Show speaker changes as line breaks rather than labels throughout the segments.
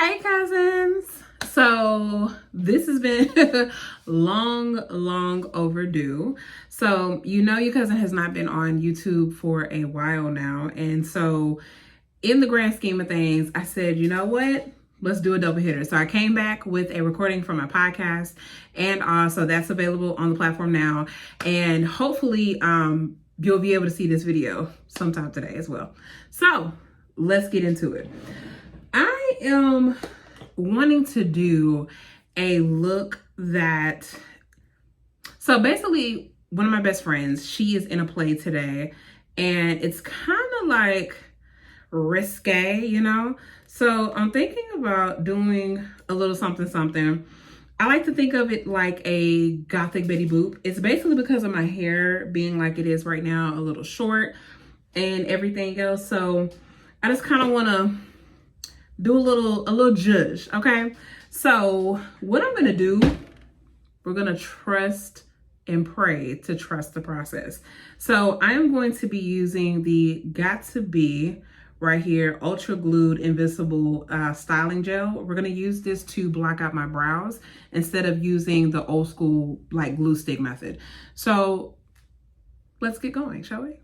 Hey cousins. So this has been long overdue. So your cousin has not been on YouTube for a while now. And so in the grand scheme of things, I said, you know what? Let's do a double hitter. So I came back with a recording from my podcast, and also that's available on the platform now. And hopefully you'll be able to see this video sometime today as well. So let's get into it. I am wanting to do a look that, so basically one of my best friends, she is in a play today, and it's kind of like risque, so I'm thinking about doing a little something. I like to think of it like a gothic Betty Boop. It's basically because of my hair being like it is right now, a little short and everything else. So I just kind of want to do a little judge, okay? So what I'm gonna do, we're gonna trust and pray to trust the process. So I am going to be using the Got To Be right here, ultra glued invisible styling gel. We're gonna use this to block out my brows instead of using the old school like glue stick method. So let's get going, shall we?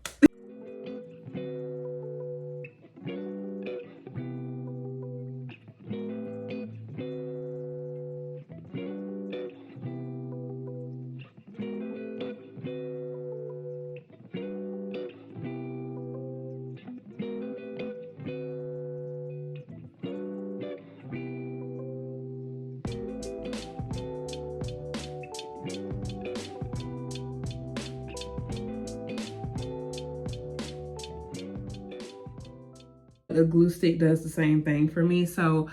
A glue stick does the same thing for me. So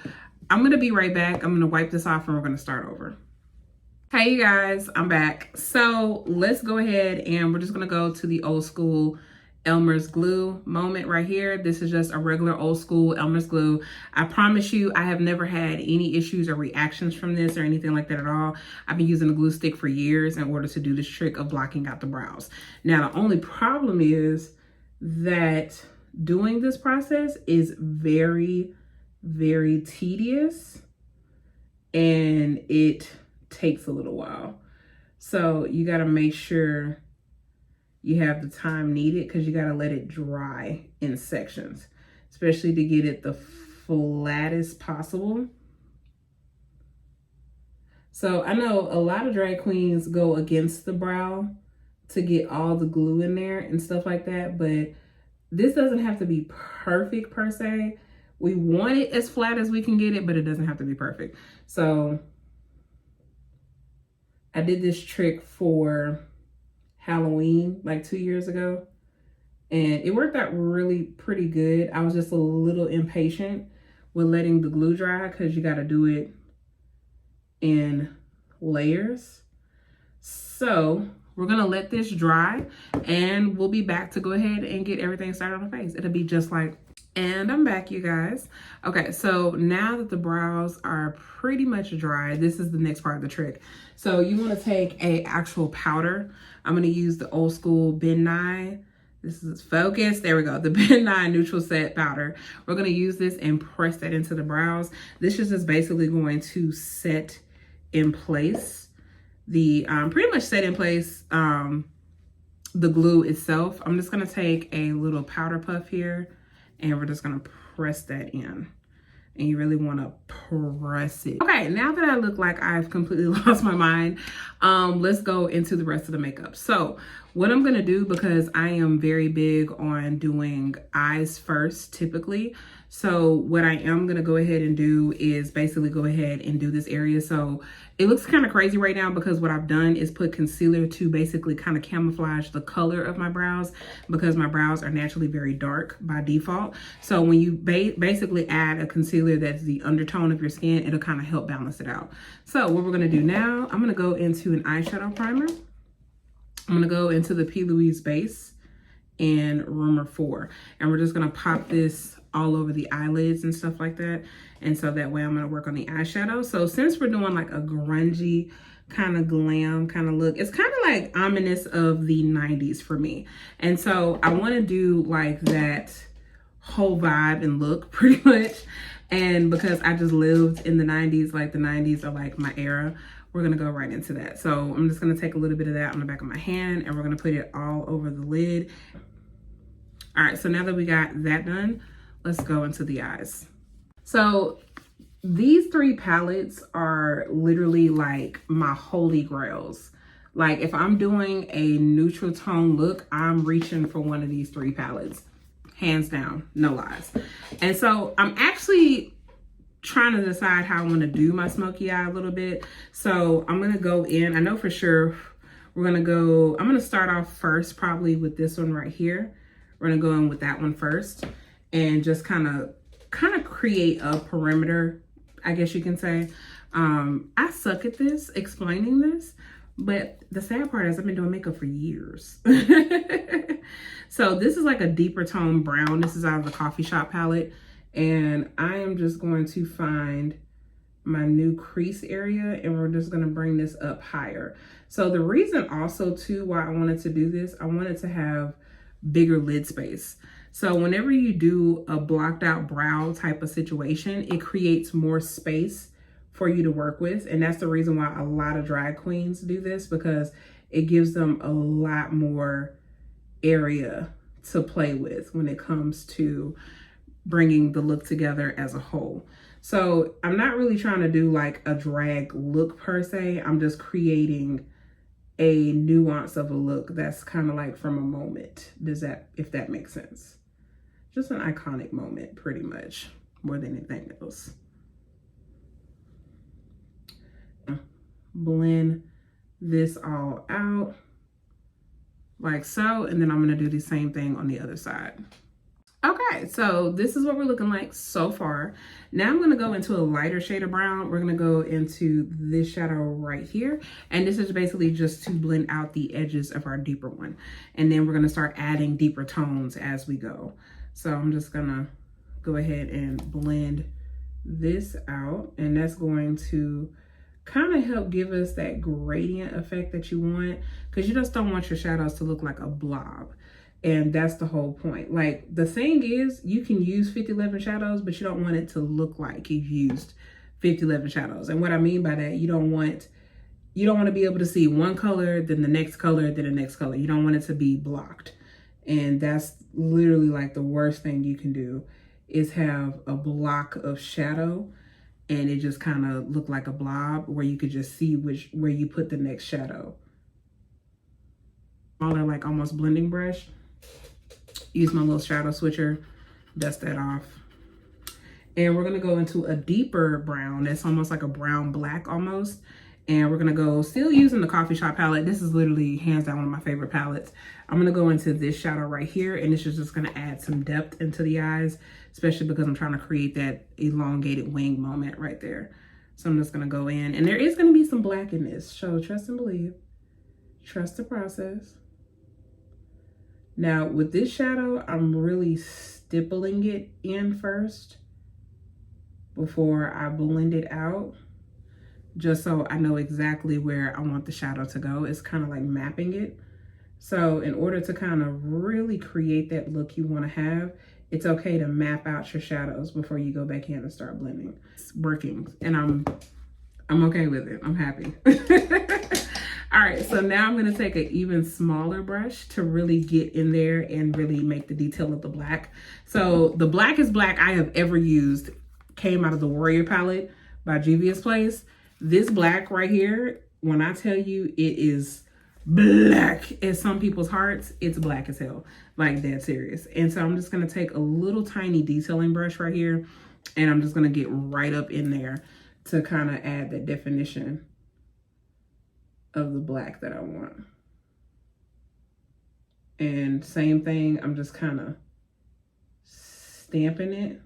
I'm gonna be right back. I'm gonna wipe this off and we're gonna start over. Hey you guys, I'm back. So let's go ahead and we're just gonna go to the old school Elmer's glue moment right here. This is just a regular old school Elmer's glue. I promise you, I have never had any issues or reactions from this or anything like that at all. I've been using a glue stick for years in order to do this trick of blocking out the brows. Now, the only problem is that doing this process is very tedious and it takes a little while. So you got to make sure you have the time needed because you got to let it dry in sections, especially to get it the flattest possible. So I know a lot of drag queens go against the brow to get all the glue in there and stuff like that, but this doesn't have to be perfect per se. We want it as flat as we can get it, but it doesn't have to be perfect. So I did this trick for Halloween like 2 years ago, and it worked out really pretty good. I was just a little impatient with letting the glue dry because you got to do it in layers. So we're gonna let this dry and we'll be back to go ahead and get everything started on the face. It'll be just like, and I'm back, you guys. Okay, so now that the brows are pretty much dry, this is the next part of the trick. So you wanna take a actual powder. I'm gonna use the old school Ben Nye. This is focus, there we go, the Ben Nye Neutral Set powder. We're gonna use this and press that into the brows. This is just basically going to set in place pretty much set in place the glue itself. I'm just gonna take a little powder puff here and we're just gonna press that in. And you really wanna press it. Okay, now that I look like I've completely lost my mind, let's go into the rest of the makeup. So what I'm gonna do, because I am very big on doing eyes first typically, so what I am gonna go ahead and do is basically go ahead and do this area. So it looks kind of crazy right now because what I've done is put concealer to basically kind of camouflage the color of my brows because my brows are naturally very dark by default. So when you basically add a concealer that's the undertone of your skin, it'll kind of help balance it out. So what we're gonna do now, I'm gonna go into an eyeshadow primer. I'm gonna go into the P. Louise base and Rumor 4. And we're just gonna pop this all over the eyelids and stuff like that. And so that way I'm gonna work on the eyeshadow. So since we're doing like a grungy kind of glam kind of look, it's kind of like ominous of the 90s for me. And so I wanna do like that whole vibe and look pretty much. And because I just lived in the 90s, like the 90s are like my era, we're gonna go right into that. So I'm just gonna take a little bit of that on the back of my hand and we're gonna put it all over the lid. All right, so now that we got that done, let's go into the eyes. So these three palettes are literally like my holy grails. Like if I'm doing a neutral tone look, I'm reaching for one of these three palettes. Hands down, no lies. And so I'm actually trying to decide how I want to do my smoky eye a little bit. So I'm going to go in. I know for sure I'm going to start off first probably with this one right here. We're going to go in with that one first and just kind of create a perimeter, I guess you can say. I suck at this, explaining this, but the sad part is I've been doing makeup for years. So this is like a deeper tone brown. This is out of the Coffee Shop palette. And I am just going to find my new crease area and we're just going to bring this up higher. So the reason also too why I wanted to do this, I wanted to have bigger lid space. So whenever you do a blocked out brow type of situation, it creates more space for you to work with. And that's the reason why a lot of drag queens do this, because it gives them a lot more area to play with when it comes to bringing the look together as a whole. So I'm not really trying to do like a drag look per se. I'm just creating a nuance of a look that's kind of like from a moment. If that makes sense? Just an iconic moment, pretty much, more than anything else. Blend this all out like so, and then I'm gonna do the same thing on the other side. Okay, so this is what we're looking like so far. Now I'm gonna go into a lighter shade of brown. We're gonna go into this shadow right here. And this is basically just to blend out the edges of our deeper one. And then we're gonna start adding deeper tones as we go. So I'm just gonna go ahead and blend this out. And that's going to kind of help give us that gradient effect that you want, because you just don't want your shadows to look like a blob. And that's the whole point. Like the thing is, you can use 5011 shadows, but you don't want it to look like you've used 5011 shadows. And what I mean by that, you don't want to be able to see one color, then the next color, then the next color. You don't want it to be blocked. And that's literally like the worst thing you can do, is have a block of shadow and it just kind of look like a blob where you could just see where you put the next shadow. Smaller, like almost blending brush. Use my little shadow switcher, dust that off. And we're gonna go into a deeper brown. That's almost like a brown black almost. And we're gonna go, still using the Coffee Shop palette. This is literally hands down one of my favorite palettes. I'm gonna go into this shadow right here, and this is just gonna add some depth into the eyes, especially because I'm trying to create that elongated wing moment right there. So I'm just gonna go in, and there is gonna be some black in this. So trust and believe, trust the process. Now with this shadow, I'm really stippling it in first before I blend it out, just so I know exactly where I want the shadow to go. It's kind of like mapping it. So in order to kind of really create that look you want to have, it's okay to map out your shadows before you go back in and start blending. It's working, and I'm okay with it. I'm happy. All right, so now I'm gonna take an even smaller brush to really get in there and really make the detail of the black. So the blackest black I have ever used came out of the Warrior palette by Juvia's Place. This black right here, when I tell you it is black as some people's hearts, it's black as hell, like dead serious. And so I'm just gonna take a little tiny detailing brush right here, and I'm just gonna get right up in there to kind of add that definition of the black that I want. And same thing, I'm just kind of stamping it.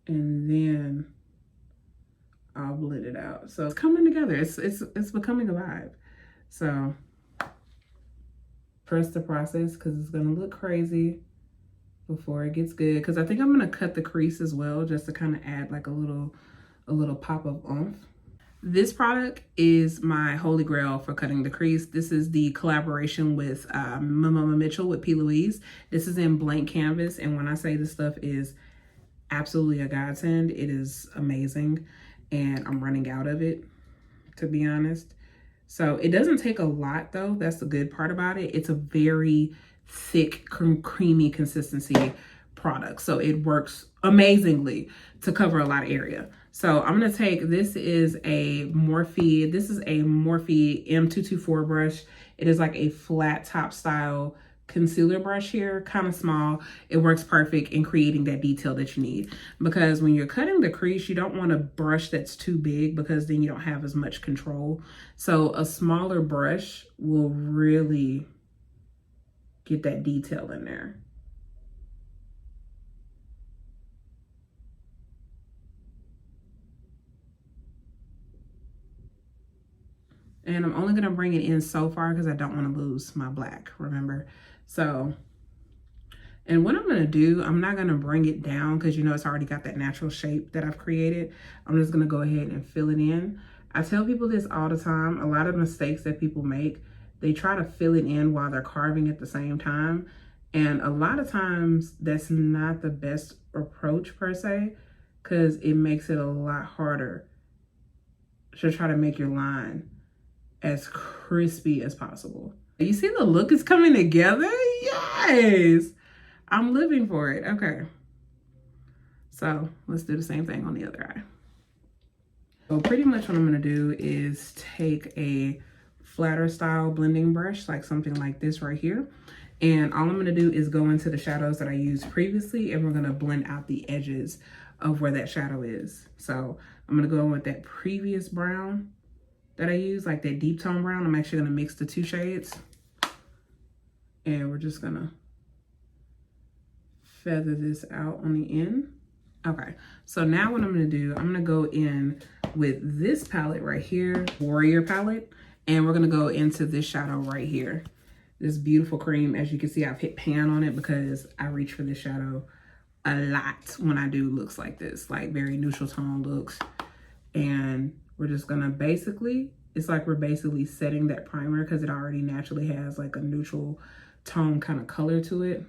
And then I'll blend it out. So it's coming together. It's becoming a vibe. So trust the process, because it's gonna look crazy before it gets good. Because I think I'm gonna cut the crease as well, just to kind of add like a little pop of oomph. This product is my holy grail for cutting the crease. This is the collaboration with Mama Mitchell with P. Louise. This is in blank canvas, and when I say this stuff is absolutely a godsend, it is amazing, and I'm running out of it, to be honest. So it doesn't take a lot though. That's the good part about it. It's a very thick, creamy consistency product. So it works amazingly to cover a lot of area. So I'm gonna take, this is a Morphe M224 brush. It is like a flat top style concealer brush here, kind of small. It works perfect in creating that detail that you need, because when you're cutting the crease, you don't want a brush that's too big, because then you don't have as much control. So a smaller brush will really get that detail in there. And I'm only gonna bring it in so far because I don't want to lose my black, remember? So, and what I'm gonna do, I'm not gonna bring it down because you know it's already got that natural shape that I've created. I'm just gonna go ahead and fill it in. I tell people this all the time. A lot of mistakes that people make, they try to fill it in while they're carving at the same time. And a lot of times that's not the best approach per se, because it makes it a lot harder to try to make your line as crispy as possible. You see the look is coming together? Yes, I'm living for it. Okay, so let's do the same thing on the other eye. So pretty much what I'm gonna do is take a flatter style blending brush, like something like this right here. And all I'm gonna do is go into the shadows that I used previously, and we're gonna blend out the edges of where that shadow is. So I'm gonna go in with that previous brown that I use, like that deep tone brown. I'm actually gonna mix the two shades, and we're just gonna feather this out on the end. Okay, so now what I'm gonna do, I'm gonna go in with this palette right here, Warrior palette, and we're gonna go into this shadow right here. This beautiful cream. As you can see, I've hit pan on it because I reach for this shadow a lot when I do looks like this, like very neutral tone looks. And we're just gonna basically, it's like we're basically setting that primer because it already naturally has like a neutral tone kind of color to it.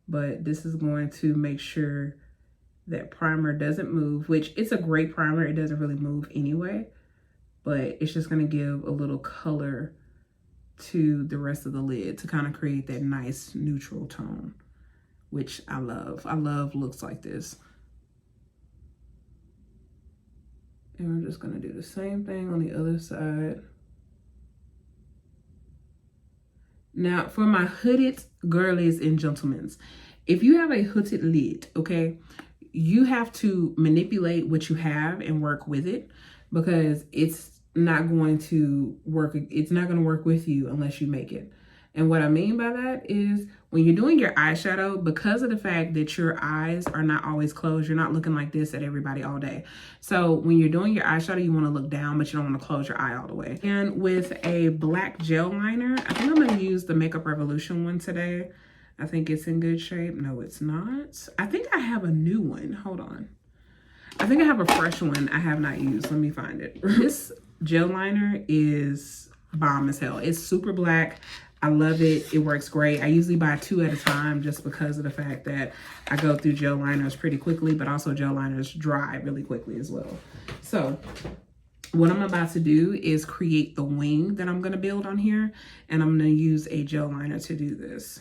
But this is going to make sure that primer doesn't move, which it's a great primer. It doesn't really move anyway, but it's just gonna give a little color to the rest of the lid to kind of create that nice neutral tone, which I love. I love looks like this. And we're just gonna do the same thing on the other side. Now for my hooded girlies and gentlemen, if you have a hooded lid, okay, you have to manipulate what you have and work with it, because it's not going to work. It's not going to work with you unless you make it. And what I mean by that is when you're doing your eyeshadow, because of the fact that your eyes are not always closed, you're not looking like this at everybody all day. So when you're doing your eyeshadow, you want to look down, but you don't want to close your eye all the way. And with a black gel liner, I think I'm going to use the Makeup Revolution one today. I think it's in good shape. No, it's not. I think I have a new one. Hold on. I think I have a fresh one I have not used. Let me find it. This gel liner is bomb as hell. It's super black. I love it. It works great. I usually buy 2 at a time just because of the fact that I go through gel liners pretty quickly, but also gel liners dry really quickly as well. So what I'm about to do is create the wing that I'm going to build on here, and I'm going to use a gel liner to do this.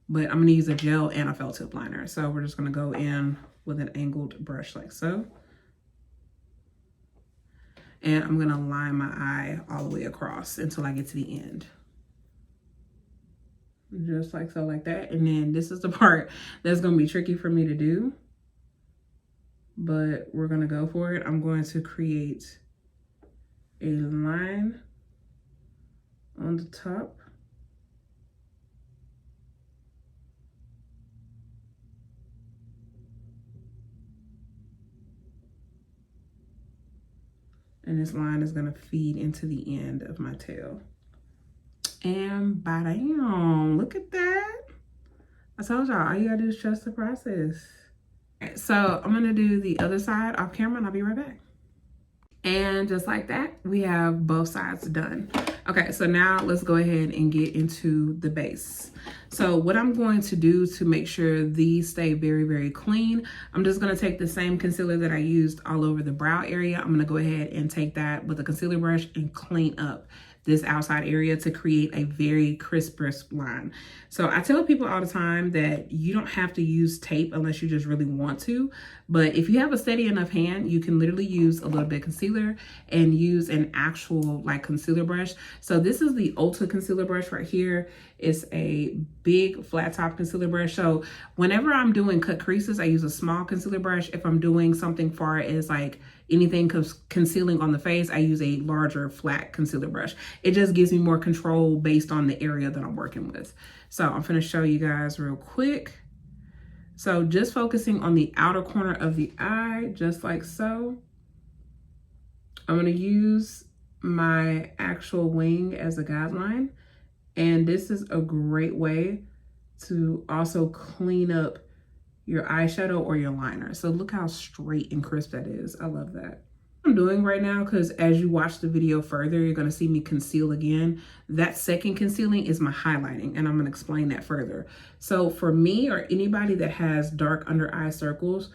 But I'm going to use a gel and a felt tip liner. So we're just going to go in with an angled brush like so. And I'm going to line my eye all the way across until I get to the end. Just like so, like that. And then this is the part that's going to be tricky for me to do, but we're going to go for it. I'm going to create a line on the top. And this line is going to feed into the end of my tail. And bam, look at that. I told y'all, all you gotta do is trust the process. So I'm gonna do the other side off camera and I'll be right back. And just like that, we have both sides done. Okay, so now let's go ahead and get into the base. So what I'm going to do to make sure these stay very, very clean, I'm just gonna take the same concealer that I used all over the brow area. I'm gonna go ahead and take that with a concealer brush and clean up this outside area to create a very crisp line. So I tell people all the time that you don't have to use tape unless you just really want to, but if you have a steady enough hand, you can literally use a little bit of concealer and use an actual like concealer brush. So this is the Ulta concealer brush right here. It's a big flat top concealer brush. So whenever I'm doing cut creases, I use a small concealer brush. If I'm doing something far as like anything concealing on the face, I use a larger flat concealer brush. It just gives me more control based on the area that I'm working with. So I'm gonna show you guys real quick. So just focusing on the outer corner of the eye, just like so. I'm gonna use my actual wing as a guideline. And this is a great way to also clean up your eyeshadow or your liner. So look how straight and crisp that is. I love that. I'm doing right now, because as you watch the video further, you're going to see me conceal again. That second concealing is my highlighting, and I'm going to explain that further. So for me or anybody that has dark under eye circles,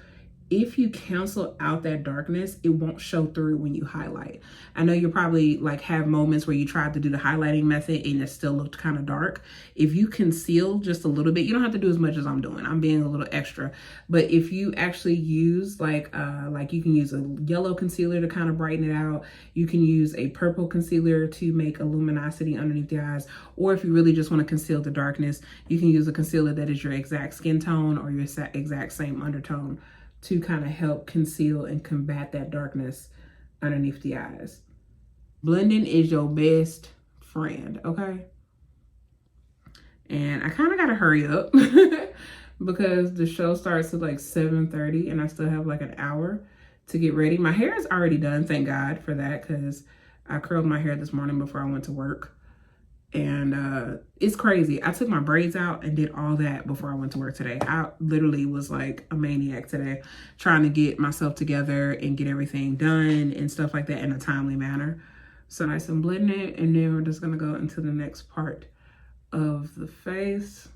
if you cancel out that darkness, it won't show through when you highlight. I know you probably like have moments where you tried to do the highlighting method and it still looked kind of dark. If you conceal just a little bit, you don't have to do as much as I'm doing. I'm being a little extra. But if you actually use like you can use a yellow concealer to kind of brighten it out. You can use a purple concealer to make a luminosity underneath the eyes. Or if you really just want to conceal the darkness, you can use a concealer that is your exact skin tone or your exact same undertone to kind of help conceal and combat that darkness underneath the eyes. Blending is your best friend, okay? And I kind of gotta hurry up because the show starts at like 7:30 and I still have like an hour to get ready. My hair is already done, thank God for that, because I curled my hair this morning before I went to work. And it's crazy. I took my braids out and did all that before I went to work today. I literally was like a maniac today, trying to get myself together and get everything done and stuff like that in a timely manner. So nice and blending it, and then we're just gonna go into the next part of the face.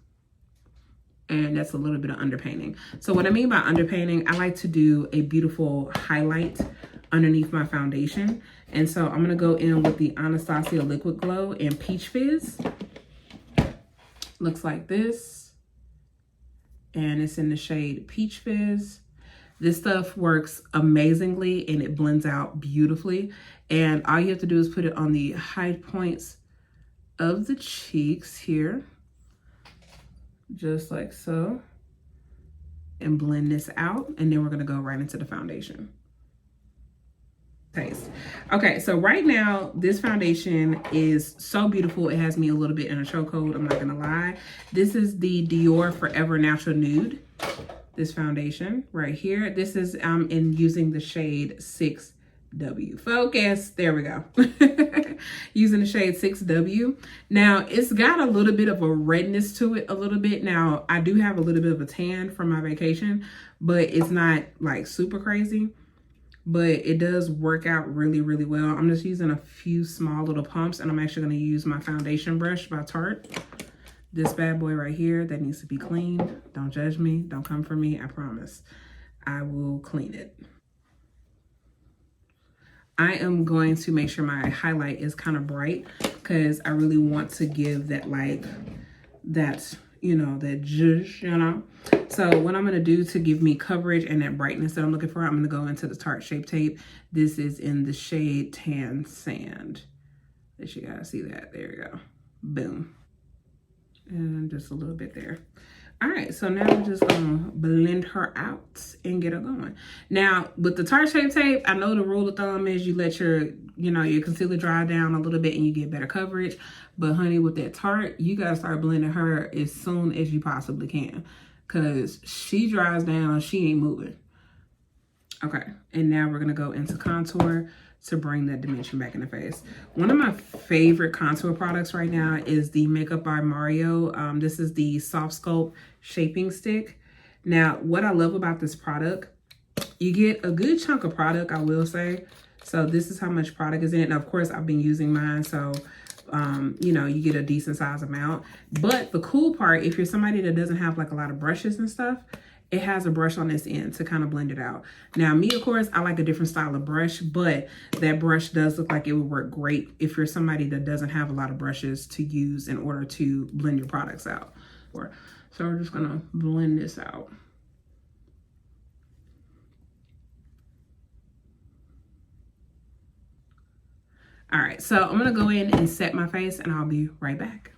And that's a little bit of underpainting. So what I mean by underpainting, I like to do a beautiful highlight underneath my foundation. And so I'm gonna go in with the Anastasia Liquid Glow in Peach Fizz. Looks like this. And it's in the shade Peach Fizz. This stuff works amazingly and it blends out beautifully. And all you have to do is put it on the high points of the cheeks here. Just like so. And blend this out. And then we're gonna go right into the foundation. Taste. Okay, so right now this foundation is so beautiful. It has me a little bit in a chokehold, I'm not gonna lie. This is the Dior Forever Natural Nude, this foundation right here. This is in using the shade 6W. Focus, there we go. Using the shade 6W. Now it's got a little bit of a redness to it a little bit. Now I do have a little bit of a tan from my vacation, but it's not like super crazy. But it does work out really, really well. I'm just using a few small little pumps, and I'm actually gonna use my foundation brush by Tarte. This bad boy right here that needs to be cleaned. Don't judge me, don't come for me, I promise. I will clean it. I am going to make sure my highlight is kind of bright because I really want to give that like, that, you know, that zhuzh, you know. So what I'm going to do to give me coverage and that brightness that I'm looking for, I'm going to go into the Tarte Shape Tape. This is in the shade Tan Sand. Let you guys see that. There we go. Boom. And just a little bit there. All right, so now I'm just gonna blend her out and get her going. Now, with the Tarte Shape Tape, I know the rule of thumb is you let your, you know, your concealer dry down a little bit and you get better coverage. But honey, with that Tarte, you gotta start blending her as soon as you possibly can, because she dries down, she ain't moving. Okay, and now we're gonna go into contour to bring that dimension back in the face. One of my favorite contour products right now is the Makeup by Mario. This is the Soft Sculpt Shaping Stick. Now, what I love about this product, you get a good chunk of product, I will say. So this is how much product is in it. And of course, I've been using mine, so you know, you get a decent size amount. But the cool part, if you're somebody that doesn't have like a lot of brushes and stuff, it has a brush on this end to kind of blend it out. Now, me, of course, I like a different style of brush, but that brush does look like it would work great if you're somebody that doesn't have a lot of brushes to use in order to blend your products out. So we're just gonna blend this out. All right, so I'm gonna go in and set my face and I'll be right back.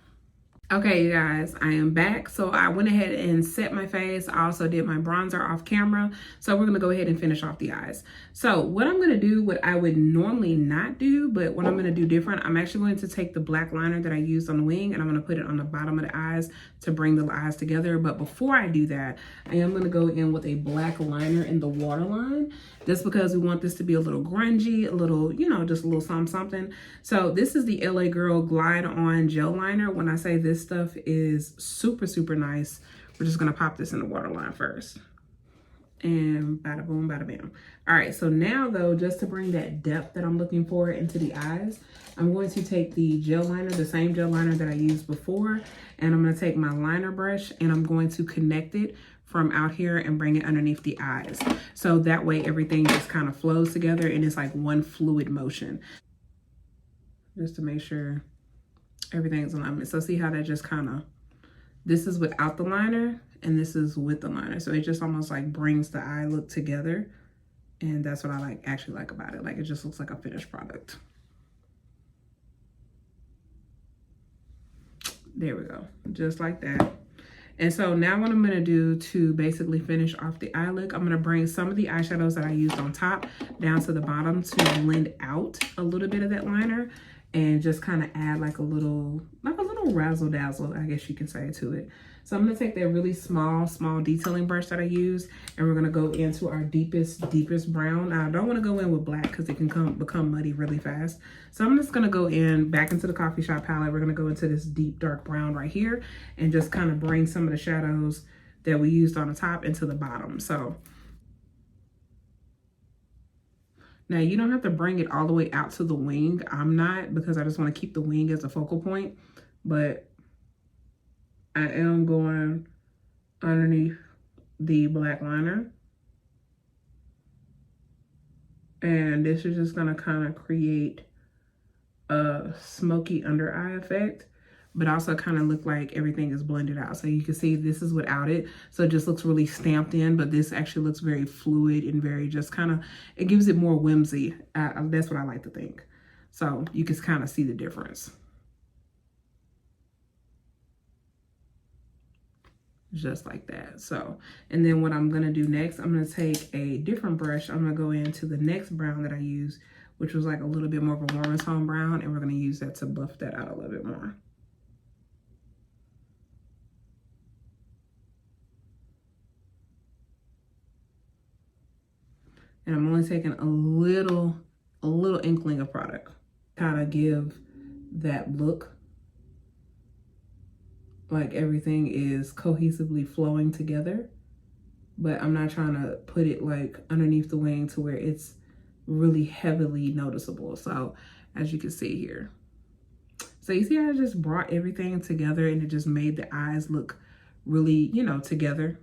Okay, you guys, I am back. So I went ahead and set my face. I also did my bronzer off camera. So we're gonna go ahead and finish off the eyes. So what I'm gonna do, what I would normally not do, but what I'm gonna do different, I'm actually going to take the black liner that I used on the wing and I'm gonna put it on the bottom of the eyes to bring the eyes together. But before I do that, I am gonna go in with a black liner in the waterline, just because we want this to be a little grungy, a little, you know, just a little something. So this is the LA Girl Glide On Gel Liner. When I say this stuff is super, super nice, we're just gonna pop this in the waterline first. And bada boom, bada bam. All right, so now though, just to bring that depth that I'm looking for into the eyes, I'm going to take the gel liner, the same gel liner that I used before, and I'm gonna take my liner brush and I'm going to connect it from out here and bring it underneath the eyes. So that way everything just kind of flows together and it's like one fluid motion. Just to make sure everything's in alignment. So see how that just kind of, this is without the liner and this is with the liner. So it just almost like brings the eye look together. And that's what I actually like about it. Like it just looks like a finished product. There we go, just like that. And so now what I'm gonna do to basically finish off the eye look, I'm gonna bring some of the eyeshadows that I used on top down to the bottom to blend out a little bit of that liner and just kind of add like a little razzle dazzle, I guess you can say, to it. So I'm gonna take that really small detailing brush that I used and we're gonna go into our deepest brown. Now I don't wanna go in with black because it can become muddy really fast. So I'm just gonna go in back into the Coffee Shop palette. We're gonna go into this deep dark brown right here and just kind of bring some of the shadows that we used on the top into the bottom. So now you don't have to bring it all the way out to the wing. I'm not, because I just want to keep the wing as a focal point, but I am going underneath the black liner. And this is just gonna kind of create a smoky under eye effect, but also kind of look like everything is blended out. So you can see this is without it. So it just looks really stamped in, but this actually looks very fluid and very just kind of, it gives it more whimsy. That's what I like to think. So you can kind of see the difference. Just like that. So, and then what I'm gonna do next, I'm gonna take a different brush. I'm gonna go into the next brown that I used, which was like a little bit more of a warmer tone brown, and we're gonna use that to buff that out a little bit more. And I'm only taking a little inkling of product, kind of give that look like everything is cohesively flowing together, but I'm not trying to put it like underneath the wing to where it's really heavily noticeable. So as you can see here, so you see how I just brought everything together and it just made the eyes look really, you know, together.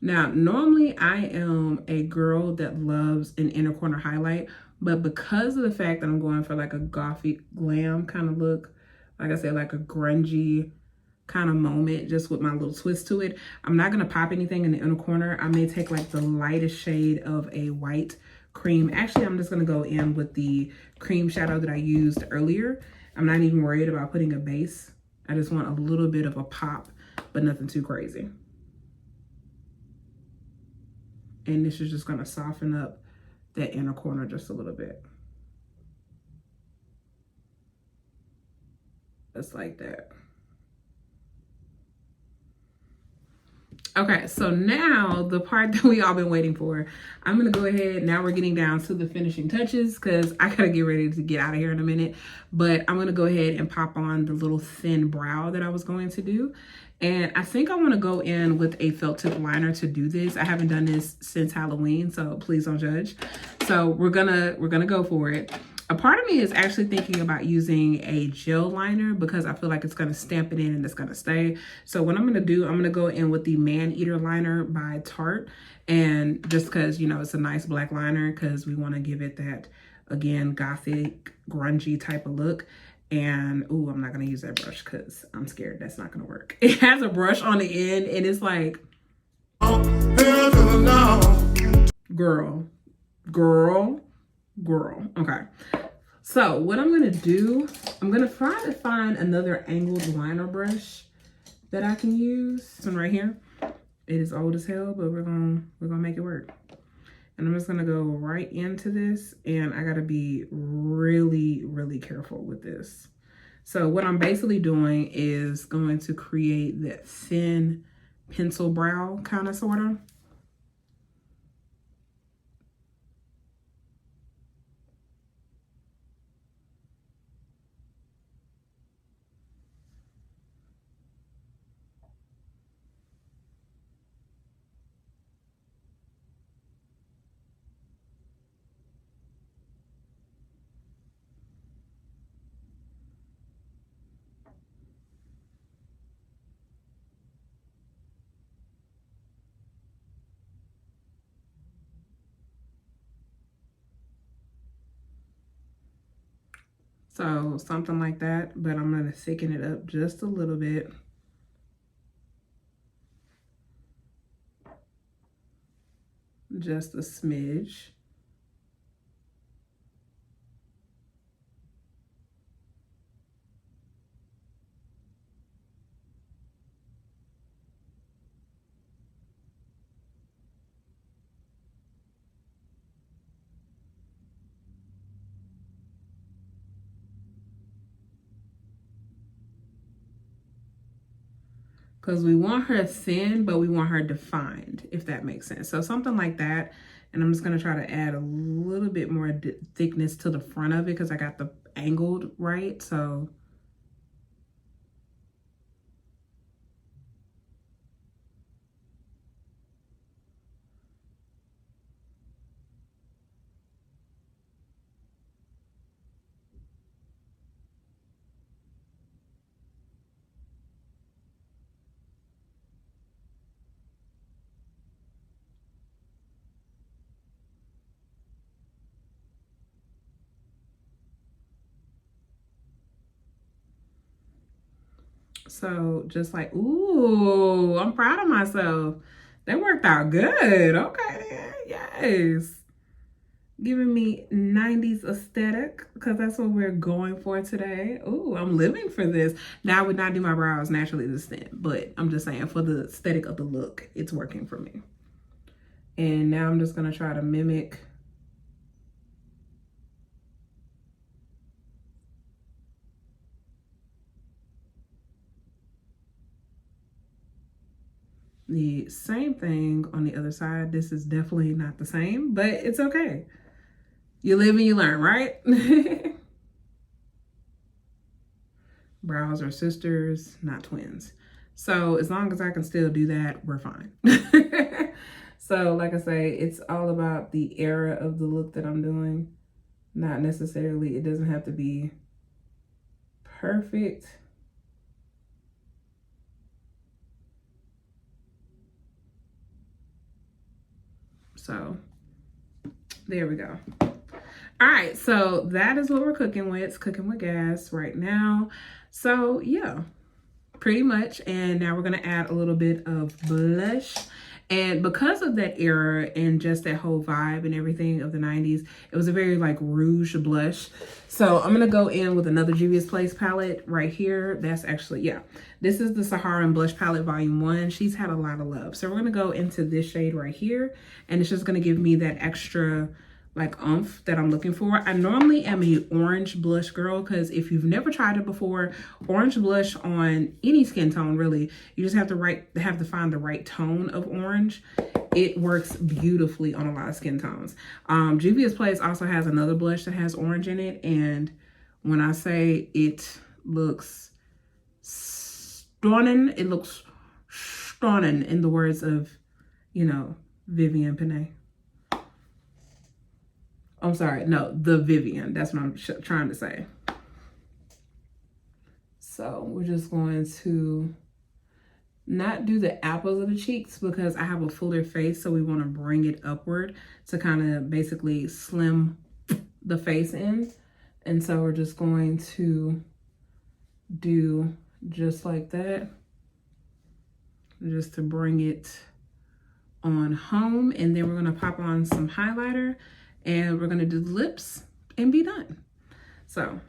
Now, normally I am a girl that loves an inner corner highlight, but because of the fact that I'm going for like a gothic glam kind of look, like I said, like a grungy kind of moment, just with my little twist to it, I'm not gonna pop anything in the inner corner. I may take like the lightest shade of a white cream. Actually, I'm just gonna go in with the cream shadow that I used earlier. I'm not even worried about putting a base. I just want a little bit of a pop, but nothing too crazy. And this is just gonna soften up that inner corner just a little bit. Just like that. Okay, so now the part that we all been waiting for, I'm gonna go ahead. Now we're getting down to the finishing touches because I gotta get ready to get out of here in a minute. But I'm gonna go ahead and pop on the little thin brow that I was going to do. And I think I want to go in with a felt tip liner to do this. I haven't done this since Halloween, so please don't judge. So we're gonna go for it. A part of me is actually thinking about using a gel liner because I feel like it's going to stamp it in and it's going to stay. So what I'm going to do, I'm going to go in with the Man Eater liner by Tarte. And just because, you know, it's a nice black liner because we want to give it that, again, gothic, grungy type of look. And, ooh, I'm not going to use that brush because I'm scared that's not going to work. It has a brush on the end and it's like, girl. Okay. So what I'm going to do, I'm going to try to find another angled liner brush that I can use. This one right here. It is old as hell, but we're going to make it work. And I'm just going to go right into this, and I got to be really, really careful with this. So what I'm basically doing is going to create that thin pencil brow kind of sort of. So something like that, but I'm going to thicken it up just a little bit. Just a smidge. Because we want her thin, but we want her defined, if that makes sense. So something like that. And I'm just going to try to add a little bit more thickness to the front of it because I got the angled right. So just like, ooh, I'm proud of myself. That worked out good. Okay, yes. Giving me 90s aesthetic because that's what we're going for today. Ooh, I'm living for this. Now I would not do my brows naturally this thin, but I'm just saying for the aesthetic of the look, it's working for me. And now I'm just going to try to mimic the same thing on the other side. This is definitely not the same, but it's okay. You live and you learn, right? Brows are sisters, not twins. So as long as I can still do that, we're fine. So like I say, it's all about the era of the look that I'm doing. Not necessarily, it doesn't have to be perfect. So there we go. All right, so that is what we're cooking with. It's cooking with gas right now. So yeah, pretty much. And now we're gonna add a little bit of blush. And because of that era and just that whole vibe and everything of the 90s, it was a very like rouge blush. So I'm gonna go in with another Juvia's Place palette right here. That's actually, yeah, this is the Saharan Blush Palette Volume 1. She's had a lot of love. So we're gonna go into this shade right here, and it's just gonna give me that extra like oomph that I'm looking for. I normally am a orange blush girl, because if you've never tried it before, orange blush on any skin tone, really, you just have to find the right tone of orange. It works beautifully on a lot of skin tones. Juvia's Place also has another blush that has orange in it, and when I say it looks stunning, it looks stunning, in the words of, you know, Vivian Panay. I'm sorry, no, the Vivian. That's what I'm trying to say. So we're just going to not do the apples of the cheeks because I have a fuller face, so we want to bring it upward to kind of basically slim the face in. And so we're just going to do just like that, just to bring it on home. And then we're going to pop on some highlighter, and we're going to do the lips and be done. So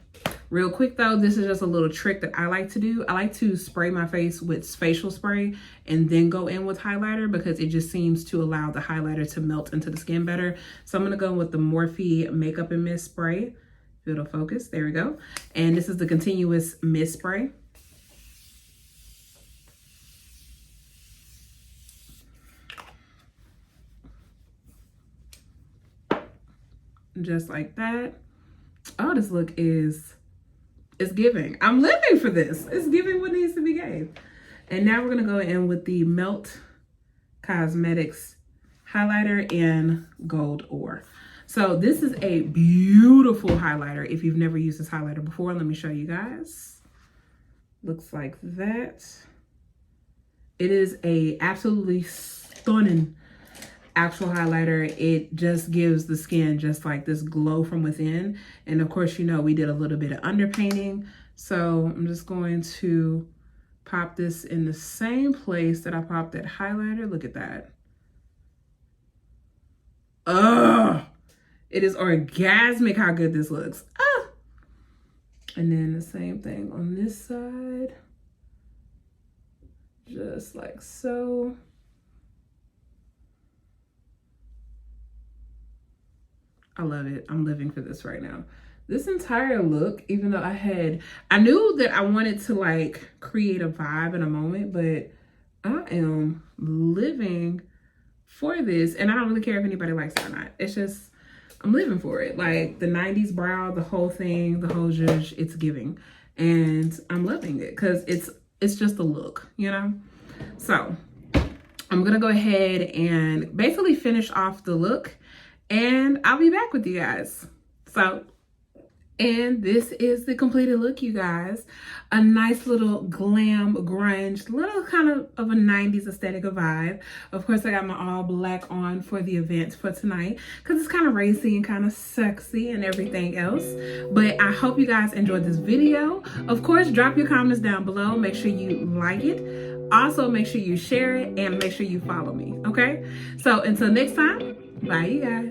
real quick though, this is just a little trick that I like to do. I like to spray my face with facial spray and then go in with highlighter, because it just seems to allow the highlighter to melt into the skin better. So I'm going to go with the Morphe Makeup and Mist Spray. If it'll focus, there we go. And this is the Continuous Mist Spray. Just like that. Oh, this look is giving. I'm living for this. It's giving what needs to be gave. And now we're gonna go in with the Melt Cosmetics highlighter in Gold Ore. So this is a beautiful highlighter. If you've never used this highlighter before, let me show you guys. Looks like that. It is a absolutely stunning actual highlighter. It just gives the skin just like this glow from within. And of course, you know, we did a little bit of underpainting. So I'm just going to pop this in the same place that I popped that highlighter. Look at that. Oh, it is orgasmic how good this looks. Ah! And then the same thing on this side. Just like so. I love it. I'm living for this right now. This entire look, even though I knew that I wanted to like create a vibe in a moment, but I am living for this, and I don't really care if anybody likes it or not. It's just, I'm living for it. Like the 90s brow, the whole thing, the whole zhuzh, it's giving. And I'm loving it because it's just a look, you know? So I'm gonna go ahead and basically finish off the look, and I'll be back with you guys. So, and this is the completed look, you guys. A nice little glam, grunge, little kind of a 90s aesthetic vibe. Of course, I got my all black on for the event for tonight because it's kind of racy and kind of sexy and everything else. But I hope you guys enjoyed this video. Of course, drop your comments down below. Make sure you like it. Also, make sure you share it and make sure you follow me, okay? So until next time, bye, you guys.